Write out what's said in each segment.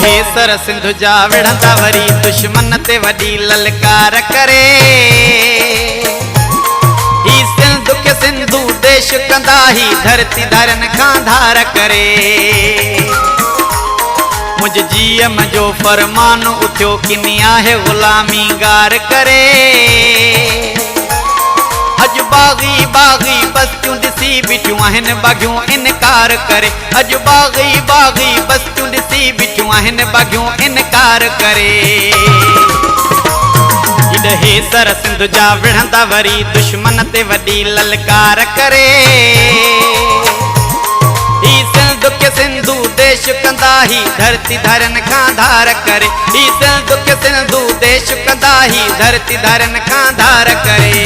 हे sir Sindhu जा विढ़ंदा worry दुश्मन ते वॾी ललकार करे। ही सिंधु के सिंधु देश कंदा ही धरती धरन खां धार करे। मुझ जीअम जो फरमान उथियो किनी आहे ग़ुलामी गार करे। अज बागी बागी बस्तियों ॾिसी बीठियूं आहिनि बागियूं इनकार करे। अज बागी बागी बस्तियों ॾिसी बीठियूं आहिनि बागियूं इनकार करे। हे सर सिंधु जा विढ़ंदा वरी दुश्मन ते वॾी ललकार करे। ही सिंधु के सिंधु देश कंदा ही धरती धरन खां धार करे। ही सिंधु के सिंधु देश कंदा ही धरती धरन खां धार करे।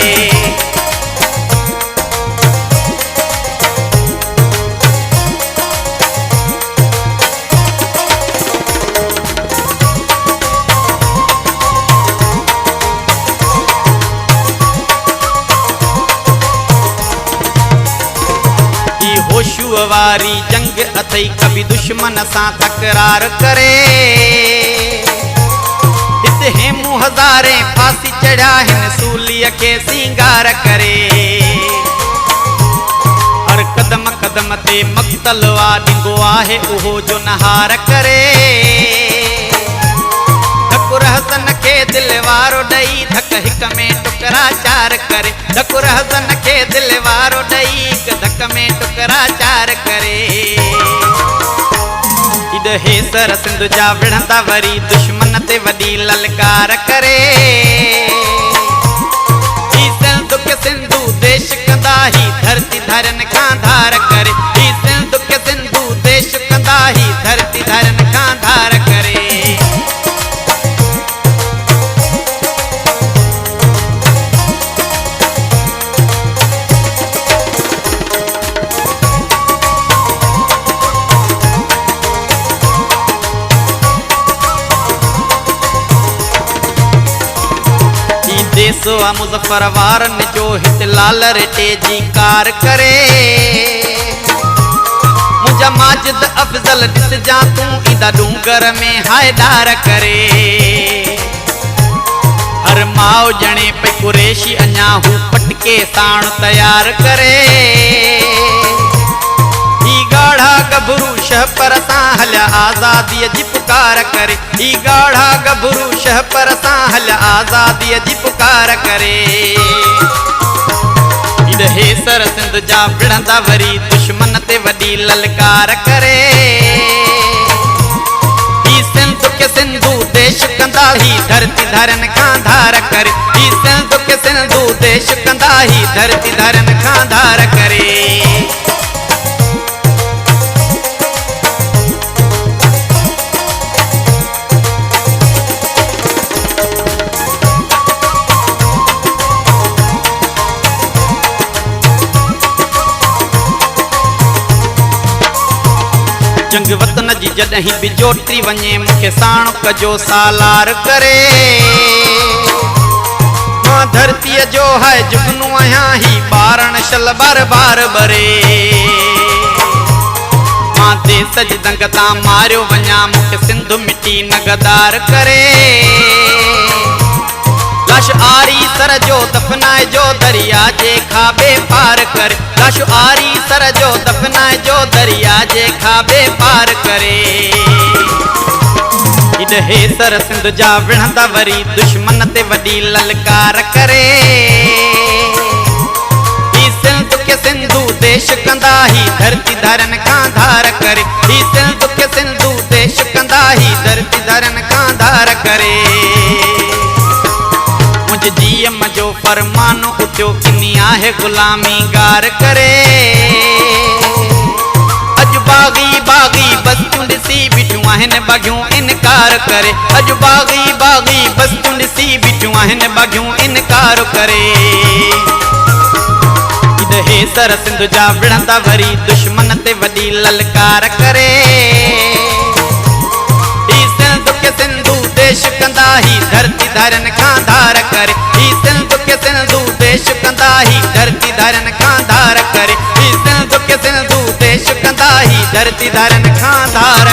होशू वारी जंग अथई कभी दुश्मन सां तकरार करे। हिते हेमू हज़ारे फांसी चढ़िया हिन सूलीअ खे सिंगार करे। हर कदम कदम ते मक़तल वा ॾिंगो आहे उहो जो नहार करे। धकुर हसन खे दिल वारो ॾेई धक हिक में टुकरा चार करे। धकुर हसन खे दिल वारो ॾेई हिक धक में टुकरा चार करे। हे सर सिंधु जा विढ़ंदा वरी दुश्मन ते वॾी ललकार करे। ही सिंधु के सिंधु देश कंदा ही धरती धरन खां धार करे। ही सिंधु के सिंधु देश कंदा ही धरती धरन खां धार करे। देसो आ मुज़फ़र वारन जो हित लाल रेटे जी कार करे। मुझा माजिद अफ़ज़ल ॾिस जा तूं ईंदा डूंगर में हायदार करे। हर माओ ॼणे पई कुरेशी अञा हू पटके साण तैयार करे। ही गाढ़ा गभरू शह पर सां हलिया आज़ादीअ जी पुकार करे। ही गाढ़ा गभरू शह पर सां हलिया आज़ादीअ जी पुकार करे। हे सर सिंधु जा विढ़ंदा वरी दुश्मन ते वॾी ललकार करे। ही सिंधु के सिंधु देश कंदा ही धरती धरन खां धार करे। ही सिंधु के सिंधु देश कंदा ही धरती धरन खां धार करे। जंग वतन जी जॾहिं बि जोटी वञे मूंखे साण कजो सालार करे। मां धरतीअ जो है जुगनू आहियां ही ॿारण शल बार बार बरे। मां देस जी दंग तां मारियो वञा मूंखे सिंधु मिटी नगदार करे। लाश आरी सर जो दफनाए जो दरिया जे खाबे पार करे। लाश आरी सर जो दफनाए जो दरिया जे खाबे पार करे। हे सर सिंधु जा विढ़ंदा वरी दुश्मन ते वॾी ललकार करे। ही सिंधु के सिंधु देश कंदा ही धरती धरन खां धार करे। ही सिंधु के सिंधु देश कंदा ही धरती धरन खां धार करे। मुझ जीअम जो फरमान उथियो किनी आहे ग़ुलामी गार करे। अज बागी बागी बस्तियों ॾिसी बीठियूं आहिनि बागियूं इनकार करे। अज बागी बागी बस्तियों ॾिसी बीठियूं आहिनि बागियूं इनकार करे। हे सर सिंधु जा विढ़ंदा वरी दुश्मन ते वॾी ललकार करे। ही सिंधु के सिंधु देश कंदा ही धरती धरन खां धार करे। ही सिंधु के सिंधु देश कंदा ही धरती धरन खां धार करे। ही सिंधु के सिंधु देश कंदा ही धरती धरन खां धार